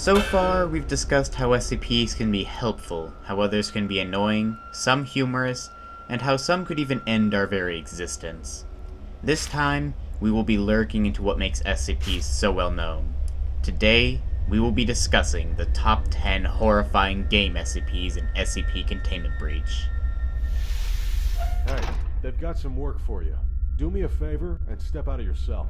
So far, we've discussed how SCPs can be helpful, how others can be annoying, some humorous, and how some could even end our very existence. This time, we will be lurking into what makes SCPs so well known. Today, we will be discussing the top 10 horrifying game SCPs in SCP Containment Breach. Hey, they've got some work for you. Do me a favor and step out of your cell.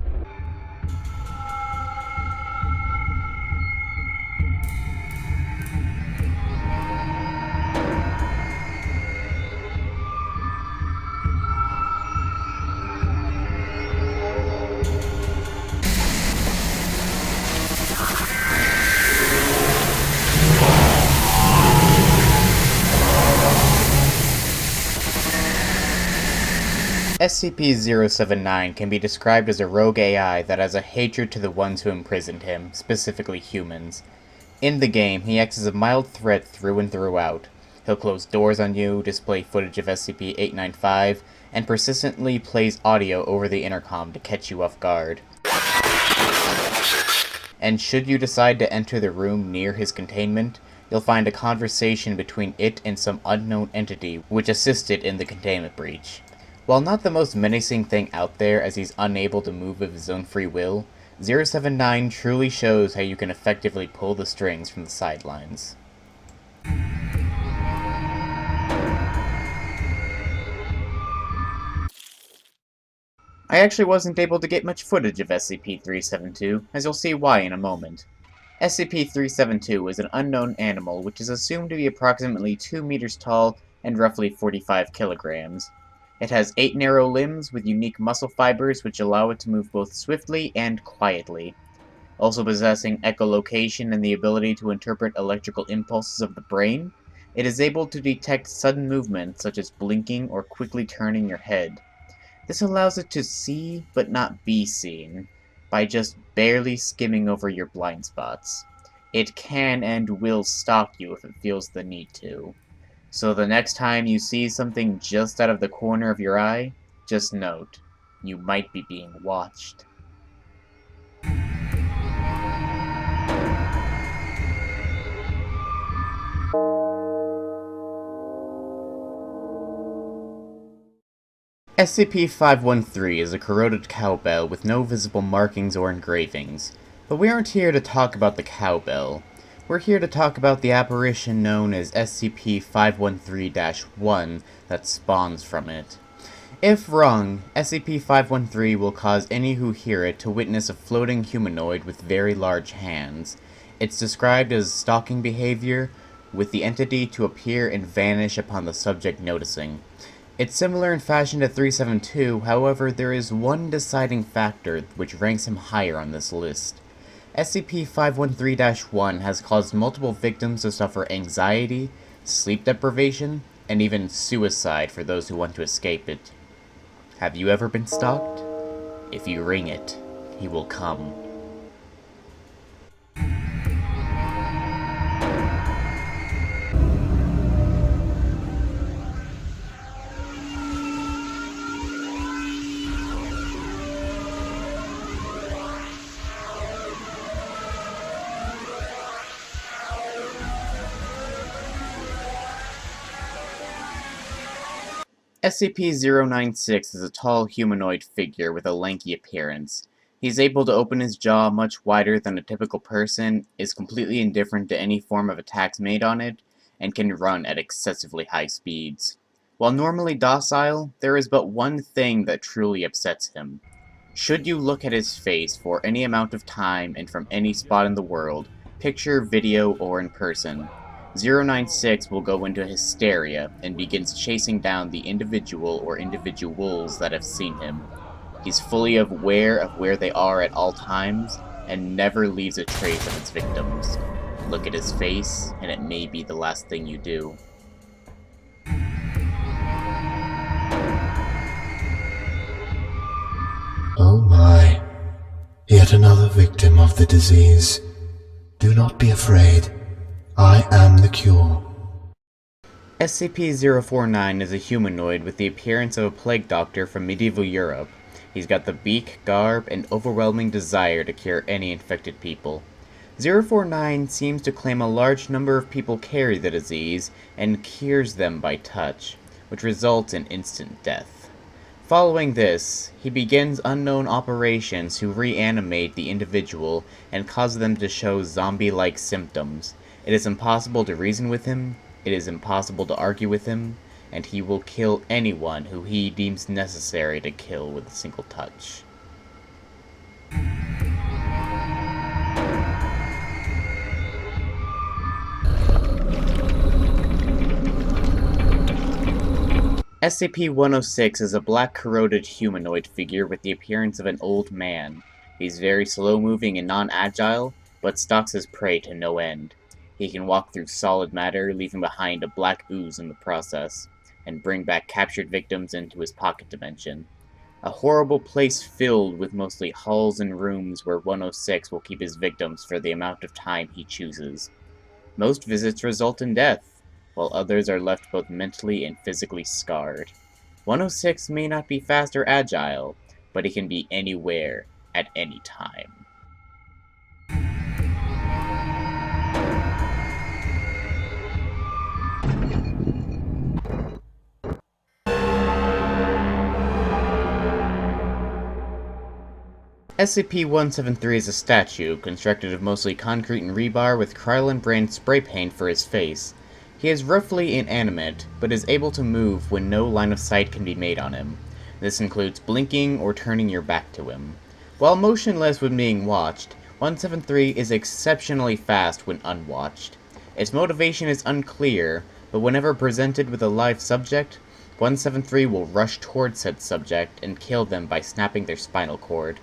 SCP-079 can be described as a rogue AI that has a hatred to the ones who imprisoned him, specifically humans. In the game, he acts as a mild threat through and throughout. He'll close doors on you, display footage of SCP-895, and persistently plays audio over the intercom to catch you off guard. And should you decide to enter the room near his containment, you'll find a conversation between it and some unknown entity which assisted in the containment breach. While not the most menacing thing out there as he's unable to move of his own free will, 079 truly shows how you can effectively pull the strings from the sidelines. I actually wasn't able to get much footage of SCP-372, as you'll see why in a moment. SCP-372 is an unknown animal which is assumed to be approximately 2 meters tall and roughly 45 kilograms. It has 8 narrow limbs with unique muscle fibers which allow it to move both swiftly and quietly. Also possessing echolocation and the ability to interpret electrical impulses of the brain, it is able to detect sudden movements such as blinking or quickly turning your head. This allows it to see but not be seen, by just barely skimming over your blind spots. It can and will stalk you if it feels the need to. So the next time you see something just out of the corner of your eye, just note, you might be being watched. SCP-513 is a corroded cowbell with no visible markings or engravings, but we aren't here to talk about the cowbell. We're here to talk about the apparition known as SCP-513-1 that spawns from it. If wrong, SCP-513 will cause any who hear it to witness a floating humanoid with very large hands. It's described as stalking behavior, with the entity to appear and vanish upon the subject noticing. It's similar in fashion to 372, however there is one deciding factor which ranks him higher on this list. SCP-513-1 has caused multiple victims to suffer anxiety, sleep deprivation, and even suicide for those who want to escape it. Have you ever been stalked? If you ring it, he will come. SCP-096 is a tall humanoid figure with a lanky appearance. He's able to open his jaw much wider than a typical person, is completely indifferent to any form of attacks made on it, and can run at excessively high speeds. While normally docile, there is but one thing that truly upsets him. Should you look at his face for any amount of time and from any spot in the world, picture, video, or in person, 096 will go into hysteria and begins chasing down the individual or individuals that have seen him. He's fully aware of where they are at all times, and never leaves a trace of its victims. Look at his face, and it may be the last thing you do. Oh my, yet another victim of the disease. Do not be afraid. I am the cure. SCP-049 is a humanoid with the appearance of a plague doctor from medieval Europe. He's got the beak, garb, and overwhelming desire to cure any infected people. 049 seems to claim a large number of people carry the disease and cures them by touch, which results in instant death. Following this, he begins unknown operations to reanimate the individual and cause them to show zombie-like symptoms. It is impossible to reason with him, it is impossible to argue with him, and he will kill anyone who he deems necessary to kill with a single touch. SCP-106 is a black corroded humanoid figure with the appearance of an old man. He's very slow-moving and non-agile, but stalks his prey to no end. He can walk through solid matter, leaving behind a black ooze in the process, and bring back captured victims into his pocket dimension. A horrible place filled with mostly halls and rooms where 106 will keep his victims for the amount of time he chooses. Most visits result in death, while others are left both mentally and physically scarred. 106 may not be fast or agile, but he can be anywhere, at any time. SCP-173 is a statue, constructed of mostly concrete and rebar with Krylon brand spray paint for his face. He is roughly inanimate, but is able to move when no line of sight can be made on him. This includes blinking or turning your back to him. While motionless when being watched, 173 is exceptionally fast when unwatched. Its motivation is unclear, but whenever presented with a live subject, 173 will rush towards said subject and kill them by snapping their spinal cord.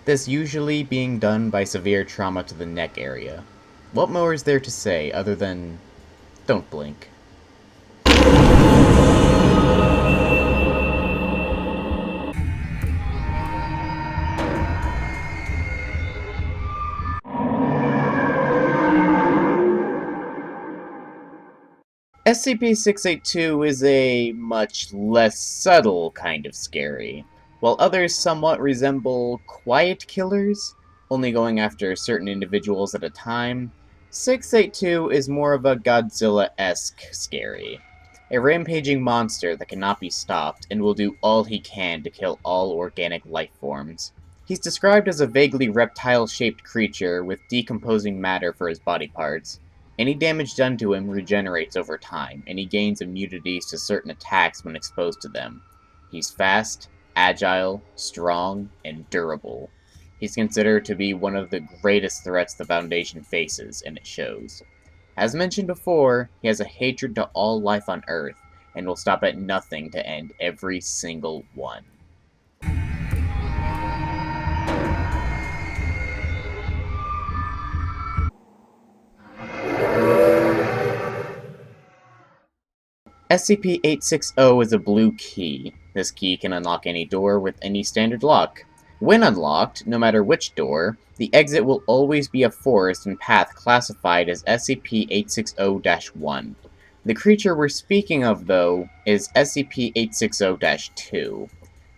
This usually being done by severe trauma to the neck area. What more is there to say other than, don't blink. SCP-682 is a much less subtle kind of scary. While others somewhat resemble quiet killers, only going after certain individuals at a time, 682 is more of a Godzilla-esque scary. A rampaging monster that cannot be stopped and will do all he can to kill all organic life forms. He's described as a vaguely reptile-shaped creature with decomposing matter for his body parts. Any damage done to him regenerates over time, and he gains immunities to certain attacks when exposed to them. He's fast, agile, strong, and durable. He's considered to be one of the greatest threats the Foundation faces, and it shows. As mentioned before, he has a hatred to all life on Earth, and will stop at nothing to end every single one. SCP-860 is a blue key. This key can unlock any door with any standard lock. When unlocked, no matter which door, the exit will always be a forest and path classified as SCP-860-1. The creature we're speaking of, though, is SCP-860-2,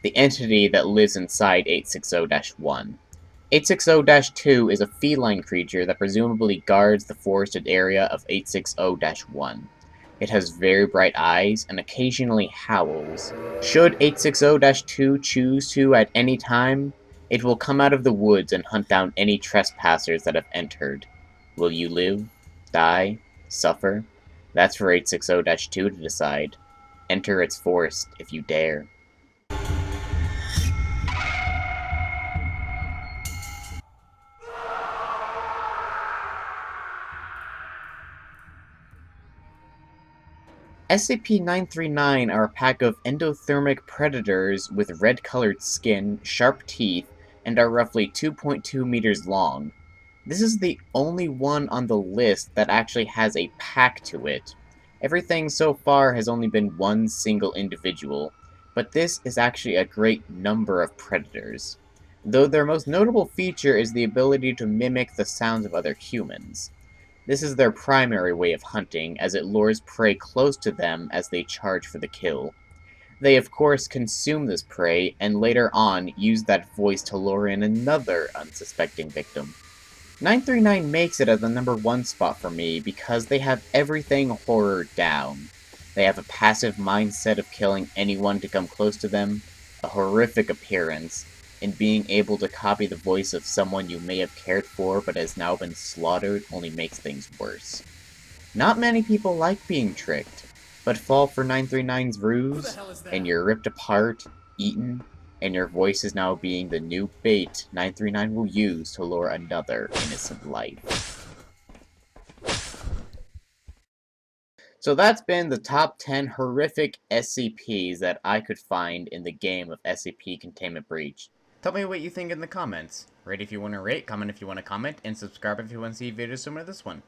the entity that lives inside 860-1. 860-2 is a feline creature that presumably guards the forested area of 860-1. It has very bright eyes and occasionally howls. Should 860-2 choose to at any time, it will come out of the woods and hunt down any trespassers that have entered. Will you live, die, suffer? That's for 860-2 to decide. Enter its forest if you dare. SCP-939 are a pack of endothermic predators with red-colored skin, sharp teeth, and are roughly 2.2 meters long. This is the only one on the list that actually has a pack to it. Everything so far has only been one single individual, but this is actually a great number of predators. Though their most notable feature is the ability to mimic the sounds of other humans. This is their primary way of hunting, as it lures prey close to them as they charge for the kill. They of course consume this prey, and later on use that voice to lure in another unsuspecting victim. 939 makes it at the #1 spot for me because they have everything horror down. They have a passive mindset of killing anyone to come close to them, a horrific appearance, and being able to copy the voice of someone you may have cared for but has now been slaughtered only makes things worse. Not many people like being tricked, but fall for 939's ruse, and you're ripped apart, eaten, and your voice is now being the new bait 939 will use to lure another innocent life. So that's been the top 10 horrific SCPs that I could find in the game of SCP Containment Breach. Tell me what you think in the comments. Rate if you want to rate, comment if you want to comment, and subscribe if you want to see videos similar to this one.